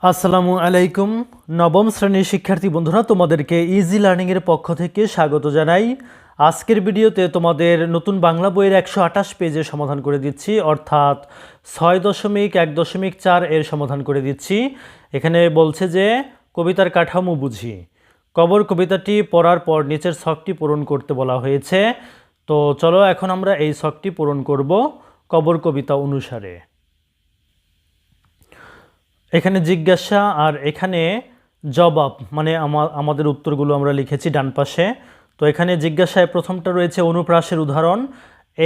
আসসালামু আলাইকুম। নবম শ্রেণীর শিক্ষার্থী বন্ধুরা, তোমাদেরকে ইজি লার্নিং এর পক্ষ থেকে স্বাগত জানাই। আজকের ভিডিওতে তোমাদের নতুন বাংলা বইয়ের 128 পেজের সমাধান করে দিচ্ছি, অর্থাৎ 6.1.4 এর সমাধান করে দিচ্ছি। এখানে বলছে যে কবিতার কাঠামো বুঝি। কবর কবিতাটি পড়ার পর নিচের ছকটি পূরণ করতে বলা হয়েছে। তো চলো এখন আমরা এই ছকটি পূরণ করব কবর কবিতা অনুসারে। এখানে জিজ্ঞাসা আর এখানে জবাব, মানে আমাদের উত্তরগুলো আমরা লিখেছি ডান পাশে। তো এখানে জিজ্ঞাসায় প্রথমটা রয়েছে অনুপ্রাসের উদাহরণ।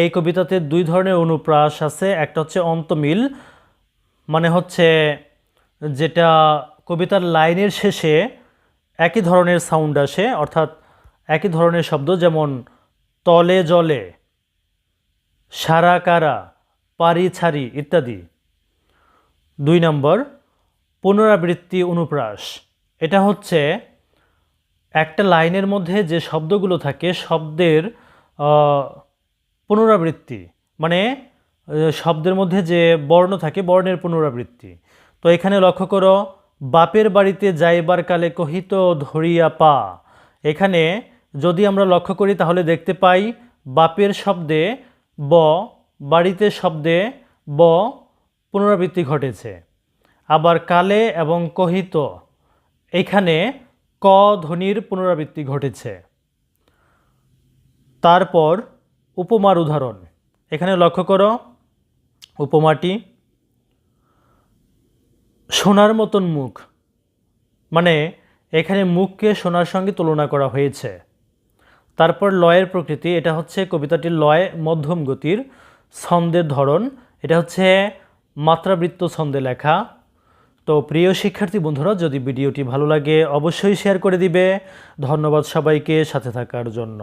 এই কবিতাতে দুই ধরনের অনুপ্রাস আছে। একটা হচ্ছে অন্তমিল, মানে হচ্ছে যেটা কবিতার লাইনের শেষে একই ধরনের সাউন্ড আসে, অর্থাৎ একই ধরনের শব্দ, যেমন তলে জলে, সারা কারা, পারি ছাড়ি ইত্যাদি। 2 নম্বর পুনরাবৃত্তি অনুপ্রাস। এটা হচ্ছে একটা লাইনের মধ্যে যে শব্দগুলো থাকে শব্দের পুনরাবৃত্তি, মানে শব্দের মধ্যে যে বর্ণ থাকে বর্ণের পুনরাবৃত্তি। তো এখানে লক্ষ্য করো, বাপের বাড়িতে যাইবার কালে কহিত ধরিয়া পা। এখানে যদি আমরা লক্ষ্য করি তাহলে দেখতে পাই বাপের শব্দে ব, বাড়িতে শব্দে ব পুনরাবৃত্তি ঘটেছে। আবার কালে এবং কহিত এখানে ক ধ্বনির পুনরাবৃত্তি ঘটেছে। তারপর উপমার উদাহরণ। এখানে লক্ষ্য করো, উপমাটি সোনার মতন মুখ, মানে এখানে মুখকে সোনার সঙ্গে তুলনা করা হয়েছে। তারপর লয়ের প্রকৃতি। এটা হচ্ছে কবিতাটির লয় মধ্যম গতির, ছন্দের ধরন এটা হচ্ছে মাত্রাবৃত্ত ছন্দে লেখা। তো প্রিয় শিক্ষার্থী বন্ধুরা, যদি ভিডিওটি ভালো লাগে অবশ্যই শেয়ার করে দিবে। ধন্যবাদ সবাইকে সাথে থাকার জন্য।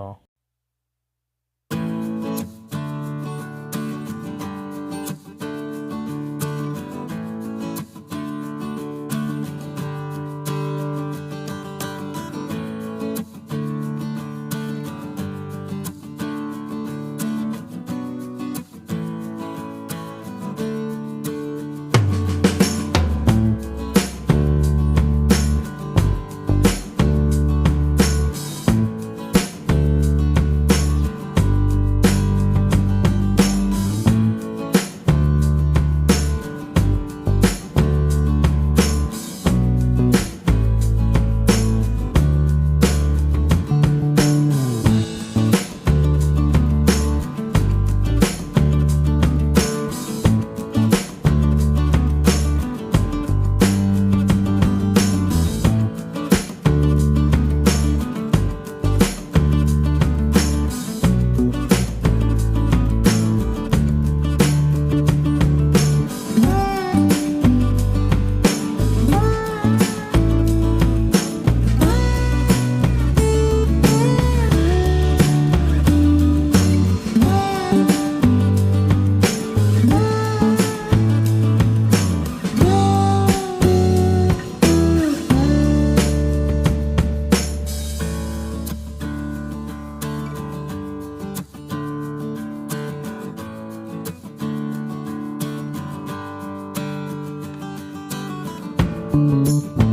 Thank you.